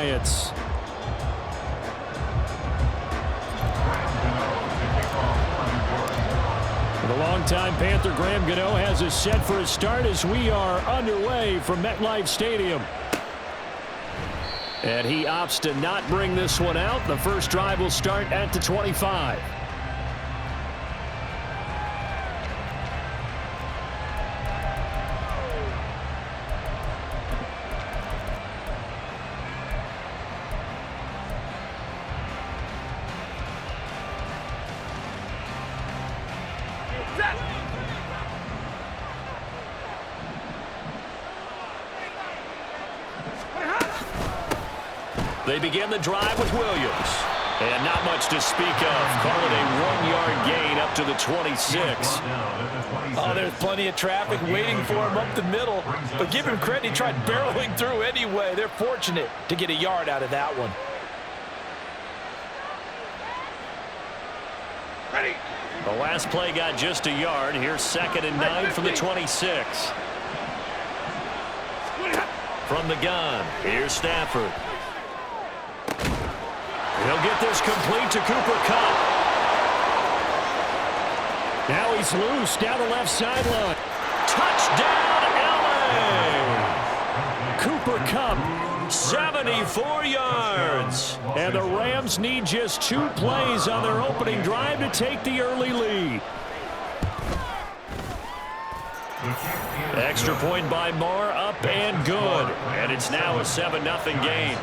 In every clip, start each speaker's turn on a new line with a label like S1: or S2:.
S1: Giants. The longtime Panther Graham Gano has us set for a start as we are underway from MetLife Stadium. And he opts to not bring this one out. The first drive will start at the 25. They begin the drive with Williams. And not much to speak of. Call it a 1-yard gain up to the 26.
S2: Oh, there's plenty of traffic waiting for him up the middle. But give him credit, he tried barreling through anyway. They're fortunate to get a yard out of that one.
S1: The last play got just a yard. Here's 2nd and 9 from the 26. From the gun, here's Stafford. He'll get this complete to Cooper Kupp. Now he's loose down the left sideline. Touchdown, LA! Cooper Kupp, 74 yards. And the Rams need just 2 plays on their opening drive to take the early lead. Extra point by Moore, up and good. And it's now a 7-0 game.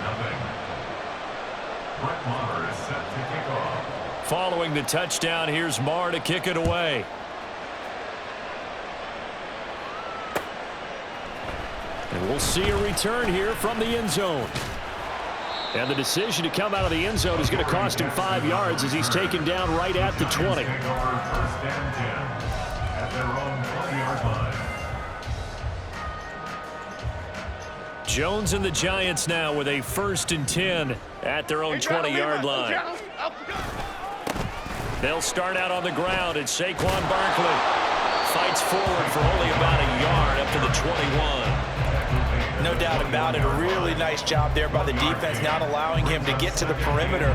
S1: Following the touchdown, here's Marr to kick it away. And we'll see a return here from the end zone. And the decision to come out of the end zone is going to cost him 5 yards as he's taken down right at the 20. Jones and the Giants now with a 1st and 10 at their own 20-yard line. They'll start out on the ground, and Saquon Barkley fights forward for only about a yard up to the 21.
S2: No doubt about it. A really nice job there by the defense, not allowing him to get to the perimeter.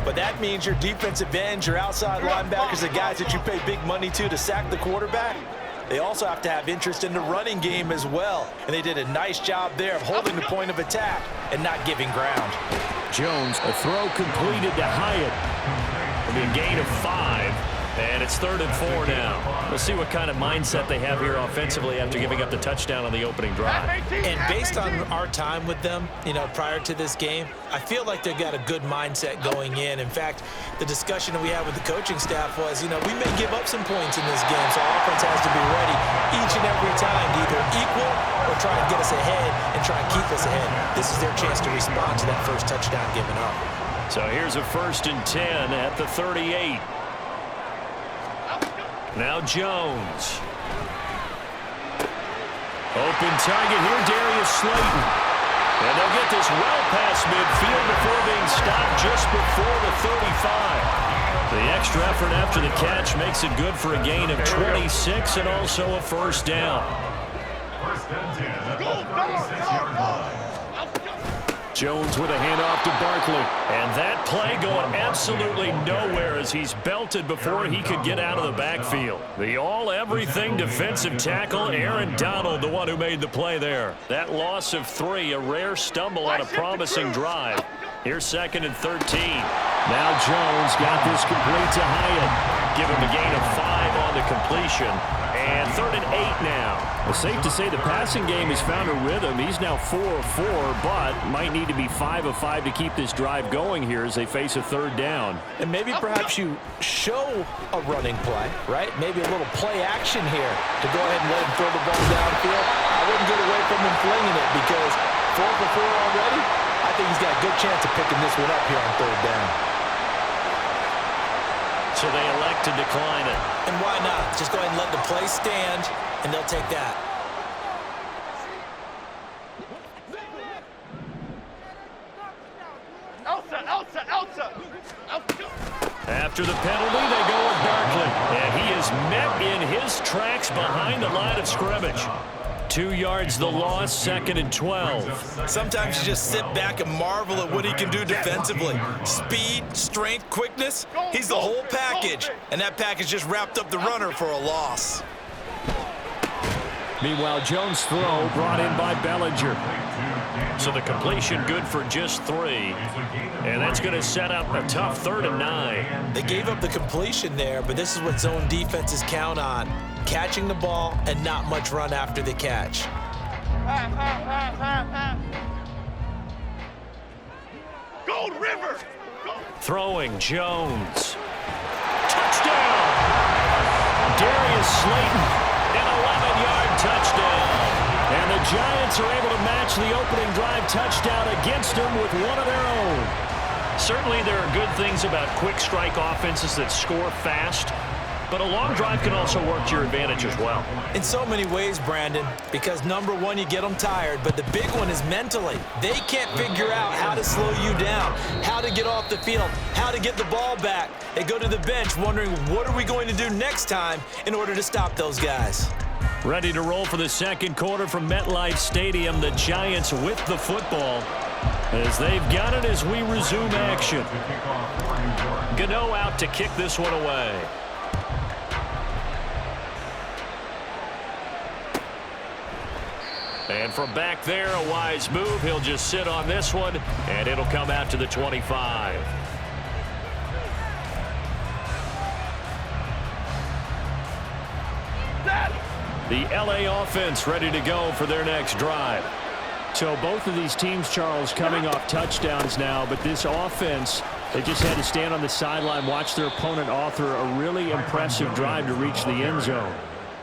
S2: But that means your defensive ends, your outside linebackers, the guys that you pay big money to sack the quarterback, they also have to have interest in the running game as well. And they did a nice job there of holding the point of attack and not giving ground.
S1: Jones, a throw completed to Hyatt. It'll be a gain of 5. And it's 3rd and 4 now. We'll see what kind of mindset they have here offensively after giving up the touchdown on the opening drive.
S2: And based on our time with them, prior to this game, I feel like they've got a good mindset going in. In fact, the discussion that we had with the coaching staff was, we may give up some points in this game, so our offense has to be ready each and every time to either equal or try and get us ahead and try and keep us ahead. This is their chance to respond to that first touchdown given up.
S1: So here's a 1st and 10 at the 38. Now Jones. Open target here, Darius Slayton. And they'll get this well past midfield before being stopped just before the 35. The extra effort after the catch makes it good for a gain of 26 and also a 1st down. Jones with a handoff to Barkley. And that play going absolutely nowhere as he's belted before he could get out of the backfield. The all-everything defensive tackle, Aaron Donald, the one who made the play there. That loss of 3, a rare stumble on a promising drive. Here's 2nd and 13. Now Jones got this complete to Hyatt. Give him a gain of 5 on the completion. And 3rd and 8 now. Well, safe to say the passing game has found a rhythm. He's now 4 of 4, but might need to be 5 of 5 to keep this drive going here as they face a 3rd down.
S2: And maybe perhaps you show a running play, right? Maybe a little play action here to go ahead and let him throw the ball downfield. I wouldn't get away from him flinging it because 4 for 4 already. I think he's got a good chance of picking this one up here on 3rd down.
S1: So they elect to decline it.
S2: And why not? Just go ahead and let the play stand, and they'll take that.
S1: After the penalty, they go with Barkley. And he is met in his tracks behind the line of scrimmage. 2 yards the loss, 2nd and 12.
S2: Sometimes you just sit back and marvel at what he can do defensively. Speed, strength, quickness, he's the whole package. And that package just wrapped up the runner for a loss.
S1: Meanwhile, Jones' throw brought in by Bellinger. So the completion good for just 3. And that's going to set up a tough 3rd and 9.
S2: They gave up the completion there, but this is what zone defenses count on. Catching the ball and not much run after the catch.
S3: Gold River!
S1: Throwing Jones. Touchdown! Darius Slayton, an 11-yard touchdown. And the Giants are able to match the opening drive touchdown against them with one of their own. Certainly there are good things about quick strike offenses that score fast, but a long drive can also work to your advantage as well.
S2: In so many ways, Brandon, because number one, you get them tired, but the big one is mentally. They can't figure out how to slow you down, how to get off the field, how to get the ball back. They go to the bench wondering, what are we going to do next time in order to stop those guys?
S1: Ready to roll for the second quarter from MetLife Stadium. The Giants with the football as they've got it as we resume action. Gano out to kick this one away. And from back there, a wise move. He'll just sit on this one, and it'll come out to the 25. The LA offense ready to go for their next drive. So both of these teams, Charles, coming off touchdowns now, but this offense, they just had to stand on the sideline, watch their opponent author a really impressive drive to reach the end zone.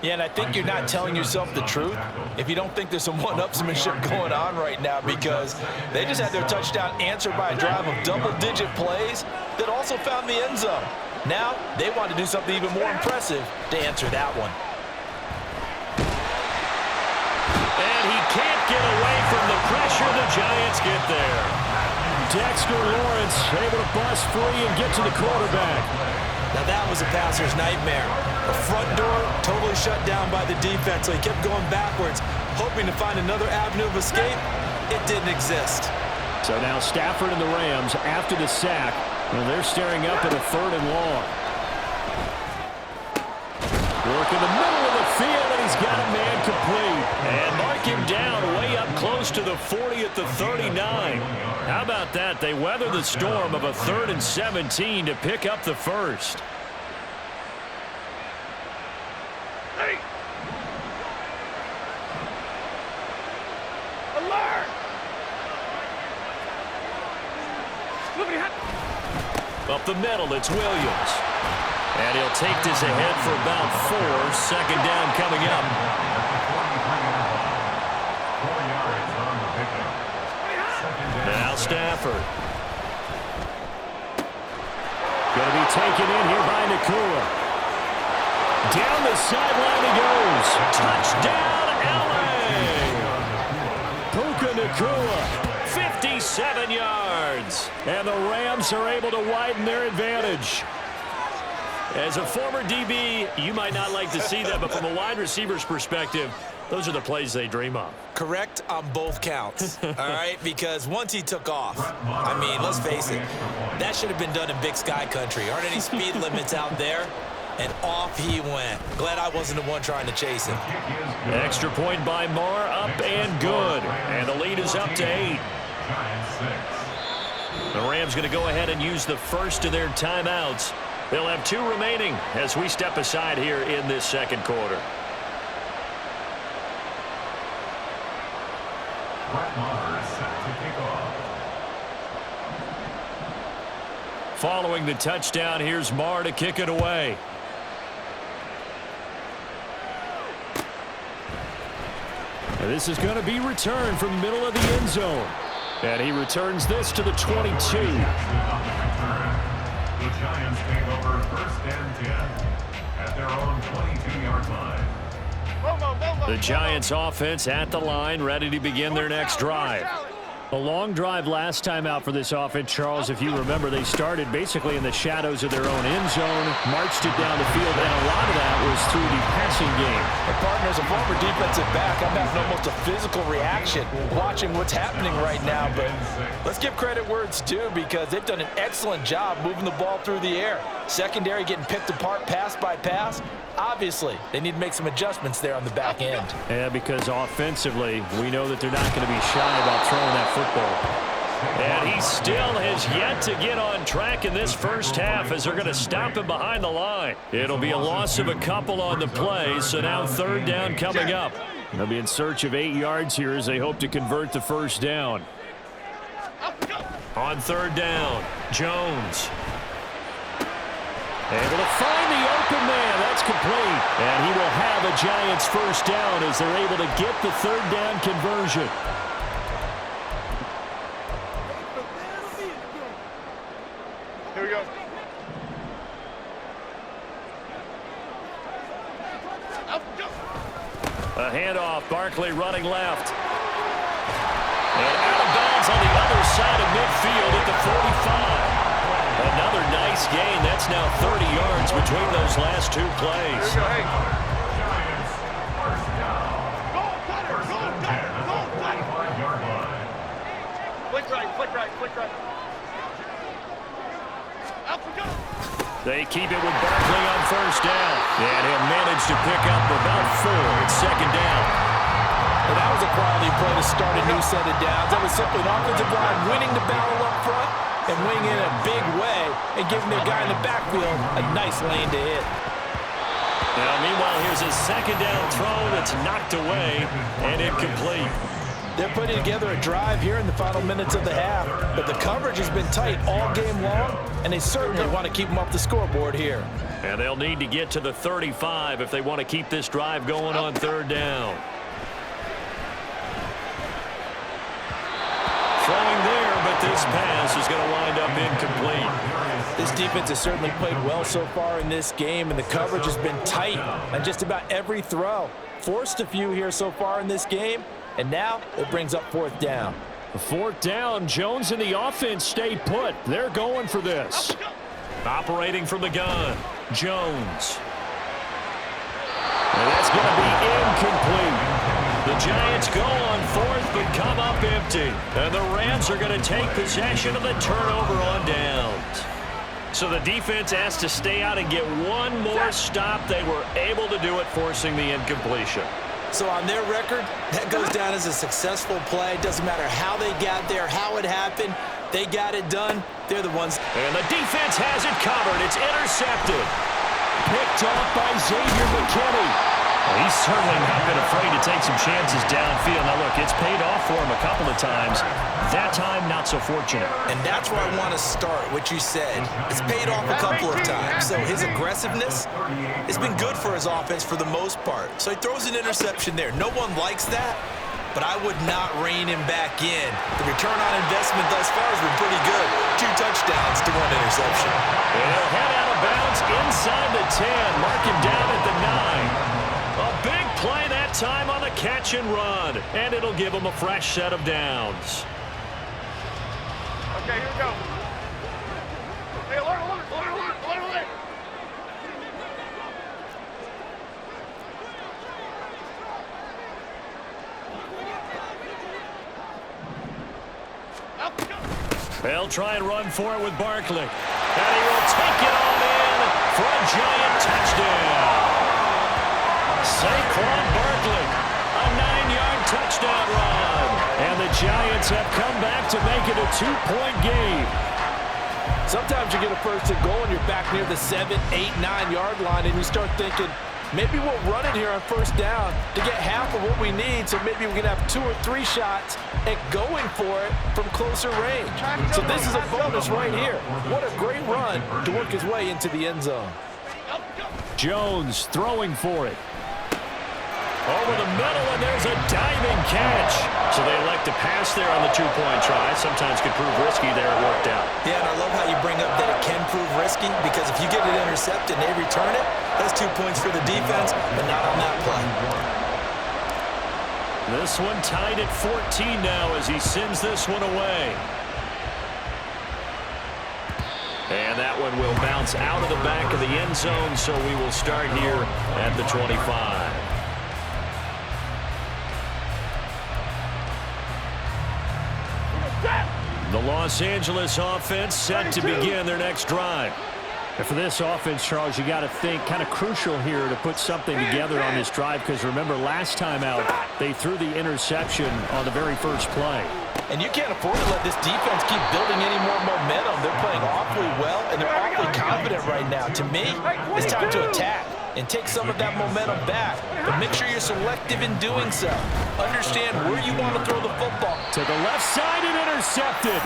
S2: Yeah, and I think you're not telling yourself the truth if you don't think there's some one-upsmanship going on right now, because they just had their touchdown answered by a drive of double-digit plays that also found the end zone. Now they want to do something even more impressive to answer that one.
S1: And he can't get away from the pressure. The Giants get there. Dexter Lawrence able to bust free and get to the quarterback.
S2: Now that was a passer's nightmare. The front door totally shut down by the defense, so he kept going backwards, hoping to find another avenue of escape. It didn't exist.
S1: So now Stafford and the Rams, after the sack, they're staring up at a 3rd and long. Work in the middle of the field, and he's got a man complete. And mark him down way up close to the 40 at the 39. How about that? They weather the storm of a 3rd and 17 to pick up the first.
S3: Hey! Alert!
S1: Up the middle, it's Williams. And he'll take this ahead for about 4. 2nd down coming up. Now Stafford. Going to be taken in here by Nakua. Down the sideline he goes. Touchdown, LA! Puka Nakua, 57 yards. And the Rams are able to widen their advantage. As a former DB, you might not like to see that, but from a wide receiver's perspective, those are the plays they dream of.
S2: Correct on both counts, all right? Because once he took off, I mean, let's face it, that should have been done in Big Sky country. Aren't any speed limits out there? And off he went. Glad I wasn't the one trying to chase him.
S1: Extra point by Marr, up and good. And the lead is up to 8. The Rams going to go ahead and use the first of their timeouts. They'll have 2 remaining as we step aside here in this second quarter. Following the touchdown, here's Marr to kick it away. And this is going to be returned from the middle of the end zone. And he returns this to the 22.
S4: The Giants take over 1st and 10 at their own 22-yard line.
S1: The Giants offense at the line, ready to begin their next drive. A long drive last time out for this offense, Charles. If you remember, they started basically in the shadows of their own end zone, marched it down the field, and a lot of that was through the passing game.
S2: And partner, as a former defensive back, I'm having almost a physical reaction watching what's happening right now. But let's give credit where it's due, because they've done an excellent job moving the ball through the air. Secondary getting picked apart pass by pass. Obviously, they need to make some adjustments there on the back end.
S1: Yeah, because offensively, we know that they're not going to be shy about throwing that football. And he still has yet to get on track in this first half as they're going to stop him behind the line. It'll be a loss of a couple on the play, so now third down coming up. They'll be in search of 8 yards here as they hope to convert the first down. On third down, Jones. Able to find the open man. That's complete. And he will have a Giants first down as they're able to get the third down conversion.
S3: Here we go.
S1: A handoff. Barkley running left. And out of bounds on the other side of midfield at the 45. Another nice gain. That's now 30 yards between those last two plays.
S3: Here we go, hey.
S4: Giants, first down.
S3: Go, Cutter, go, Cutter, go, Cutter.
S4: 5-yard line.
S3: Flick right, flick right, flick right. Up we go.
S1: They keep it with Barkley on first down. And he'll manage to pick up about 4. It's second down.
S2: And that was a quality play to start a new set of downs. That was simply an offensive line winning the battle up front and winning in a big way and giving their guy in the backfield a nice lane to hit.
S1: Now, meanwhile, here's a second down throw that's knocked away and incomplete.
S2: They're putting together a drive here in the final minutes of the half, but the coverage has been tight all game long, and they certainly want to keep them off the scoreboard here.
S1: And they'll need to get to the 35 if they want to keep this drive going on third down. Throwing there, but this pass is going to wind up incomplete.
S2: This defense has certainly played well so far in this game, and the coverage has been tight on just about every throw. Forced a few here so far in this game, and now it brings up fourth down.
S1: Fourth down, Jones and the offense stay put. They're going for this. Operating from the gun, Jones. And that's going to be incomplete. The Giants go on fourth but come up empty. And the Rams are going to take possession of the turnover on downs. So the defense has to stay out and get one more stop. They were able to do it, forcing the incompletion.
S2: So on their record, that goes down as a successful play. Doesn't matter how they got there, how it happened. They got it done. They're the ones.
S1: And the defense has it covered. It's intercepted. Picked off by Xavier McKinney. He's certainly not been afraid to take some chances downfield. Now, look, it's paid off for him a couple of times. That time, not so fortunate.
S2: And that's where I want to start, what you said. It's paid off a couple of times. So his aggressiveness has been good for his offense for the most part. So he throws an interception there. No one likes that, but I would not rein him back in. The return on investment thus far has been pretty good. 2 touchdowns to 1 interception.
S1: And he'll head out of bounds inside the 10. Mark him down at the 9. A big play that time on the catch and run. And it'll give him a fresh set of downs.
S3: Okay, here we go. Hey, alert, alert, alert, alert, alert, alert. Up we go.
S1: They'll try and run for it with Barkley. And he will take it on in for a Giant touchdown. Saquon Barkley, a 9-yard touchdown run. And the Giants have come back to make it a 2-point game.
S2: Sometimes you get a first and goal and you're back near the 7, 8, 9-yard line, and you start thinking, maybe we'll run it here on first down to get half of what we need, so maybe we can have 2 or 3 shots at going for it from closer range. So this is a bonus right here. What a great run to work his way into the end zone.
S1: Jones throwing for it. Over the middle, and there's a diving catch. So they elect to pass there on the 2-point try. Sometimes could prove risky there. It worked out.
S2: Yeah, and I love how you bring up that it can prove risky, because if you get it intercepted and they return it, that's 2 points for the defense, but not on that play.
S1: This one tied at 14 now as he sends this one away. And that one will bounce out of the back of the end zone, so we will start here at the 25. The Los Angeles offense set to begin their next drive.
S5: And for this offense, Charles, you got to think kind of crucial here to put something together on this drive, because remember last time out they threw the interception on the very first play.
S2: And you can't afford to let this defense keep building any more momentum. They're playing awfully well, and they're awfully confident right now. To me, it's time to attack and take some of that momentum back. But make sure you're selective in doing so. Understand where you want to throw the football.
S5: To the left side and intercepted.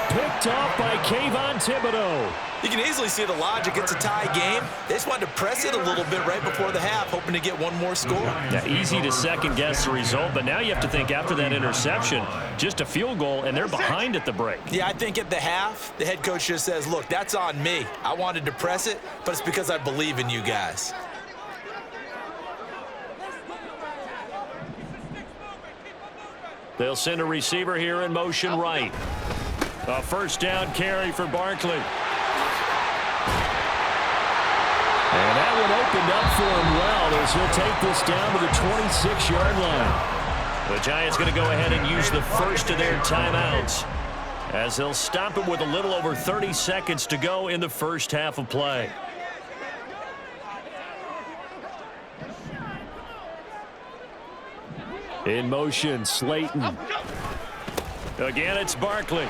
S5: Picked off by Kayvon Thibodeaux.
S2: You can easily see the logic. It's a tie game. They just wanted to press it a little bit right before the half, hoping to get one more score.
S1: Yeah, easy to second-guess the result, but now you have to think after that interception, just a field goal, and they're behind at the break.
S2: Yeah, I think at the half, the head coach just says, look, that's on me. I wanted to press it, but it's because I believe in you guys.
S1: They'll send a receiver here in motion right. A first down carry for Barkley. And that one opened up for him well as he'll take this down to the 26-yard line. The Giants going to go ahead and use the first of their timeouts as they'll stop it with a little over 30 seconds to go in the first half of play. In motion, Slayton. Again, it's Barkley.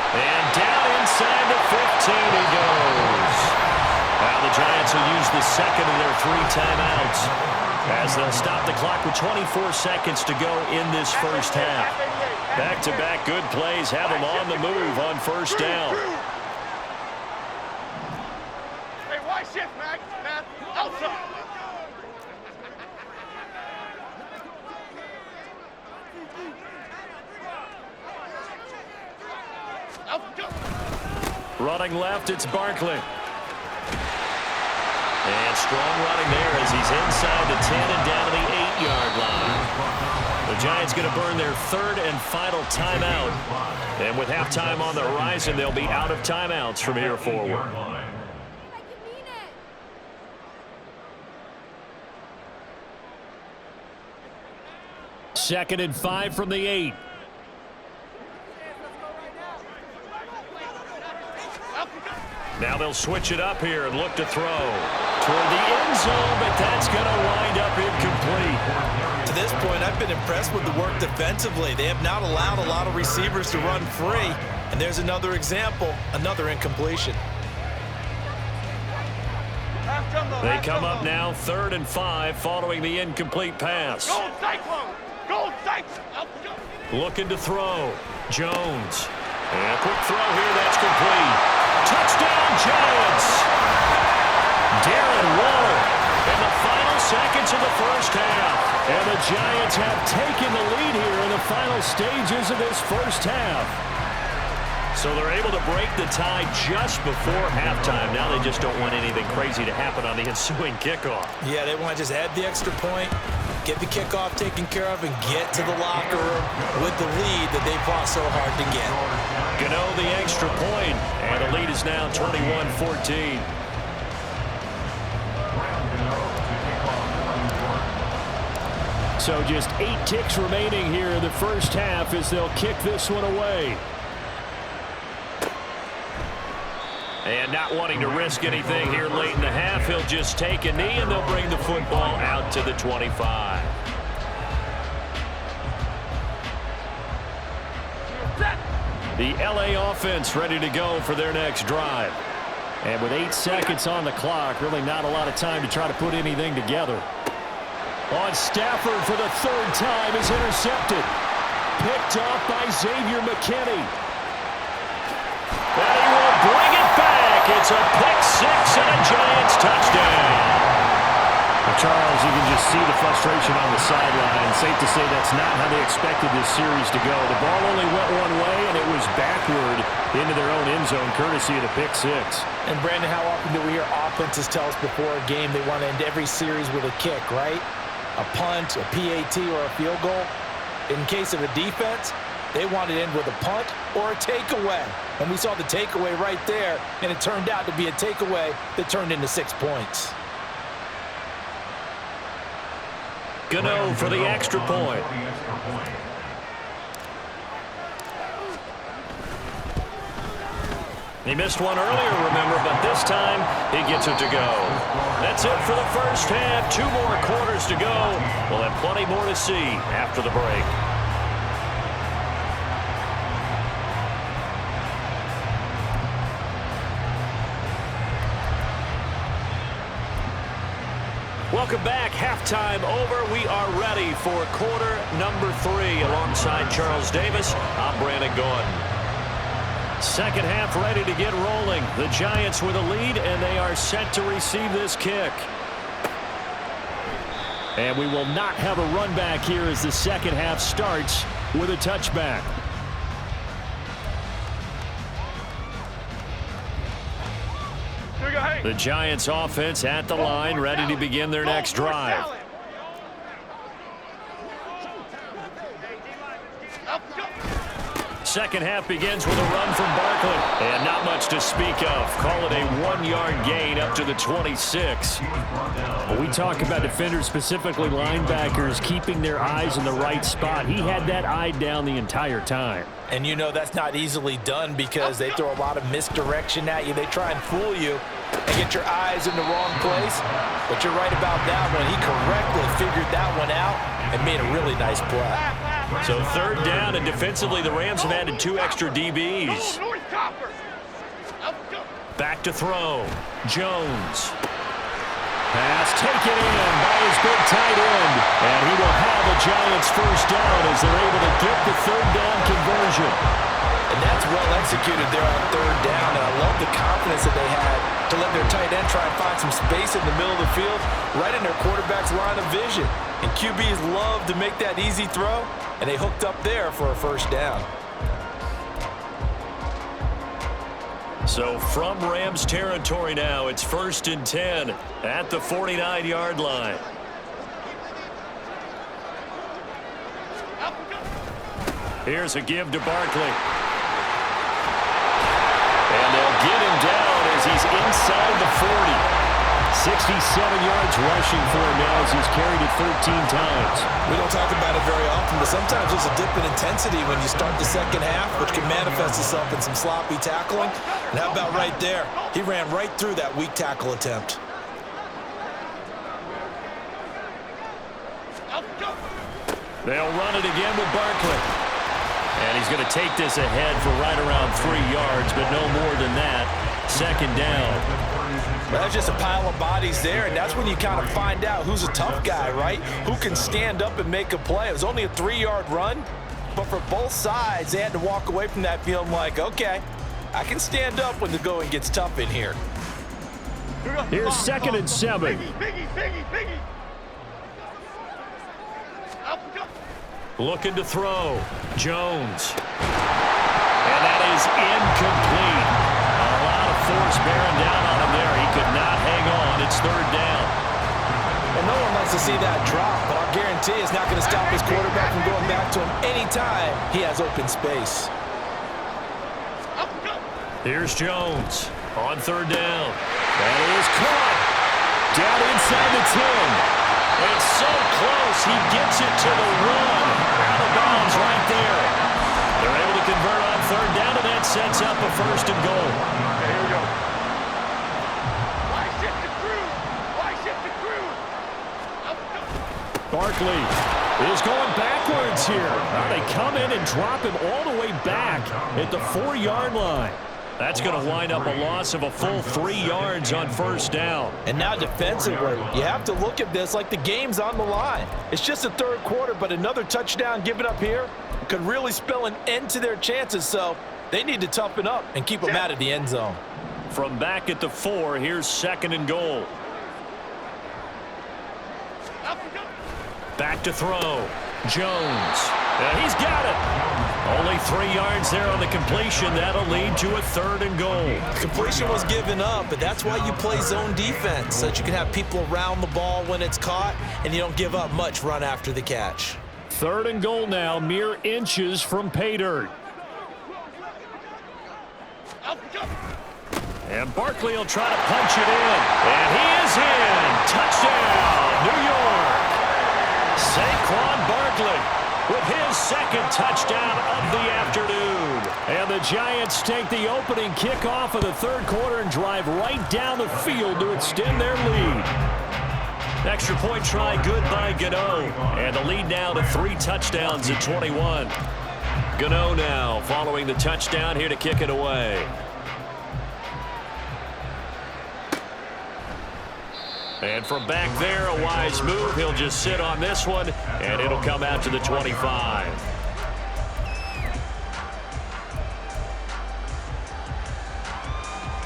S1: And down inside the 15 he goes. Now the Giants will use the second of their 3 timeouts as they'll stop the clock with 24 seconds to go in this first half. Back-to-back good plays have them on the move on first down.
S3: Hey, why shift, Matt? Outside.
S1: Running left, it's Barkley. And strong running there as he's inside the 10 and down to the 8-yard line. The Giants going to burn their 3rd and final timeout. And with halftime on the horizon, they'll be out of timeouts from here forward.
S5: 2nd and 5 from the 8.
S1: Now they'll switch it up here and look to throw toward the end zone, but that's going to wind up incomplete.
S2: To this point, I've been impressed with the work defensively. They have not allowed a lot of receivers to run free. And there's another example, another incompletion.
S1: They come up now 3rd and 5 following the incomplete pass.
S3: Go Cyclone! Go Cyclone!
S1: Looking to throw. Jones. And a quick throw here, that's complete. Touchdown, Giants! Darren Waller in the final seconds of the first half. And the Giants have taken the lead here in the final stages of this first half. So they're able to break the tie just before halftime. Now they just don't want anything crazy to happen on the ensuing kickoff.
S2: Yeah, they want to just add the extra point, get the kickoff taken care of, and get to the locker room with the lead that they fought so hard to get.
S1: Gano the extra point, and the lead is now 21-14.
S5: So just 8 ticks remaining here in the first half as they'll kick this one away.
S1: And not wanting to risk anything here late in the half, he'll just take a knee, and they'll bring the football out to the 25. The LA offense ready to go for their next drive.
S5: And with 8 seconds on the clock, really not a lot of time to try to put anything together.
S1: On Stafford for the 3rd time is intercepted. Picked off by Xavier McKinney. And he will bring it back. It's a pick-6 and a Giants touchdown.
S5: Well, Charles, you can just see the frustration on the sideline. Safe to say that's not how they expected this series to go. The ball only went one way, and it was backward into their own end zone, courtesy of the pick-6.
S2: And, Brandon, how often do we hear offenses tell us before a game they want to end every series with a kick, right? a punt, a PAT, or a field goal. In case of a defense, they want it in with a punt or a takeaway. And we saw the takeaway right there, and it turned out to be a takeaway that turned into 6 points.
S1: Gano for the extra point. He missed one earlier, remember, but this time he gets it to go. That's it for the first half. 2 more quarters to go. We'll have plenty more to see after the break. Welcome back. Halftime over. We are ready for quarter number 3. Alongside Charles Davis, I'm Brandon Gaudin. Second half ready to get rolling. The Giants with a lead, and they are set to receive this kick. And we will not have a run back here as the second half starts with a touchback. The Giants offense at the line, ready to begin their next drive. Second half begins with a run from Barkley. And not much to speak of. Call it a 1-yard gain up to the 26.
S5: When we talk about defenders, specifically linebackers, keeping their eyes in the right spot, he had that eye down the entire time.
S2: And you know that's not easily done because they throw a lot of misdirection at you. They try and fool you and get your eyes in the wrong place. But you're right about that one. He correctly figured that one out and made a really nice play.
S1: So third down, and defensively the Rams have added 2 extra DBs. Back to throw. Jones. Pass taken in by his big tight end. And he will have a Giants first down as they're able to get the third down conversion.
S2: And that's well executed there on third down. And I love the confidence that they had to let their tight end try and find some space in the middle of the field, right in their quarterback's line of vision. And QBs love to make that easy throw, and they hooked up there for a first down.
S1: So from Rams territory now, it's 1st and 10 at the 49-yard line. Here's a give to Barkley. And they'll get him down as he's inside the 40. 67 yards rushing for him now as he's carried it 13 times.
S2: We don't talk about it very often, but sometimes there's a dip in intensity when you start the second half, which can manifest itself in some sloppy tackling. And how about right there? He ran right through that weak tackle attempt.
S1: They'll run it again with Barkley. And he's going to take this ahead for right around 3 yards, but no more than that. Second down.
S2: Well, that's just a pile of bodies there, and that's when you kind of find out who's a tough guy, right? Who can stand up and make a play. It was only a 3-yard run, but for both sides, they had to walk away from that feeling like, okay, I can stand up when the going gets tough in here.
S5: Here's 2nd and 7.
S3: Biggie.
S1: Looking to throw. Jones. And that is incomplete. A lot of force bearing down on him there. He could not hang on. It's third down.
S2: Well, no one likes to see that drop, but I'll guarantee it's not going to stop his quarterback from going back to him anytime he has open space.
S1: Here's Jones on third down. That is caught. Down inside the 10. It's so close. He gets it to the run. Out of bounds right there. They're able to convert on third down, and that sets up a 1st and goal.
S3: Here we go. Why shift the crew?
S5: Barkley is going backwards here. They come in and drop him all the way back at the 4-yard line.
S1: That's going to wind up a loss of a full 3 yards on first down.
S2: And now defensively, you have to look at this like the game's on the line. It's just the third quarter, but another touchdown given up here could really spell an end to their chances, so they need to toughen up and keep them out of the end zone.
S1: From back at the 4, here's 2nd and goal. Back to throw. Jones. He's got it. Only 3 yards there on the completion. That'll lead to a 3rd and goal.
S2: The completion was given up, but that's why you play zone defense, so that you can have people around the ball when it's caught, and you don't give up much run after the catch.
S1: 3rd and goal now, mere inches from pay dirt. And Barkley will try to punch it in. And he is in. Touchdown, New York. Saquon Barkley with his 2nd touchdown of the afternoon. And the Giants take the opening kickoff of the 3rd quarter and drive right down the field to extend their lead. Extra point try good by Gano. And the lead now to 3 touchdowns at 21. Gano now following the touchdown here to kick it away. And from back there, a wise move. He'll just sit on this one, and it'll come out to the 25.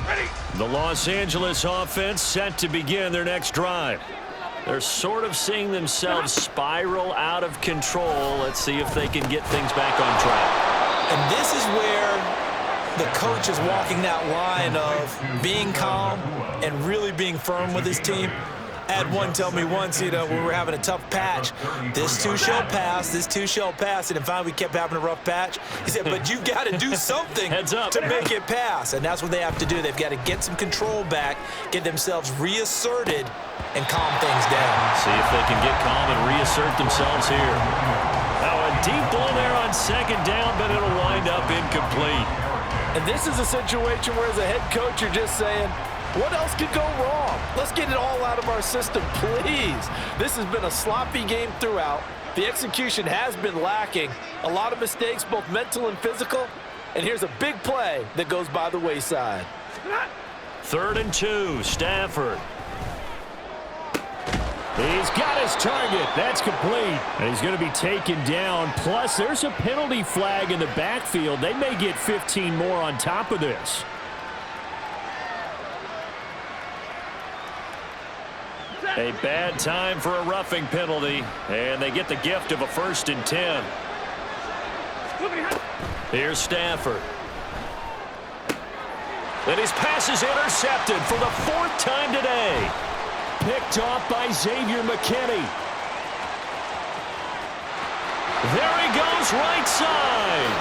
S3: Ready.
S1: The Los Angeles offense set to begin their next drive. They're sort of seeing themselves spiral out of control. Let's see if they can get things back on track.
S2: And this is where the coach is walking that line of being calm and really being firm with his team. I had one tell me once, we were having a tough patch. This too shall pass, this too shall pass. And then finally we kept having a rough patch. He said, but you've got to do something
S1: Heads up.
S2: to make it pass. And that's what they have to do. They've got to get some control back, get themselves reasserted, and calm things down.
S1: See if they can get calm and reassert themselves here. Now a deep ball there on 2nd down, but it'll wind up incomplete.
S6: And this is a situation where as a head coach you're just saying, what else could go wrong? Let's get it all out of our system, please. This has been a sloppy game throughout. The execution has been lacking. A lot of mistakes, both mental and physical. And here's a big play that goes by the wayside.
S1: 3rd and 2, Stafford.
S5: He's got his target. That's complete. And he's going to be taken down. Plus, there's a penalty flag in the backfield. They may get 15 more on top of this.
S1: A bad time for a roughing penalty, and they get the gift of a 1st and 10. Here's Stafford. And his pass is intercepted for the 4th time today. Picked off by Xavier McKinney. There he goes, right side.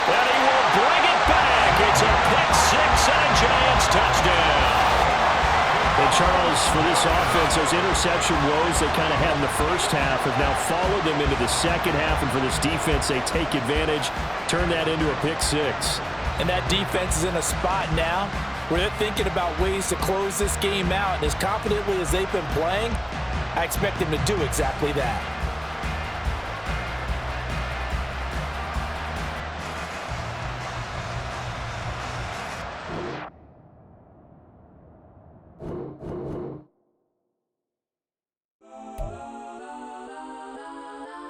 S1: And he will bring it back. It's a pick 6 and a Giants touchdown.
S5: And Charles, for this offense, those interception woes they kind of had in the first half have now followed them into the second half. And for this defense, they take advantage, turn that into a pick 6.
S2: And that defense is in a spot now where they're thinking about ways to close this game out. And as confidently as they've been playing, I expect them to do exactly that.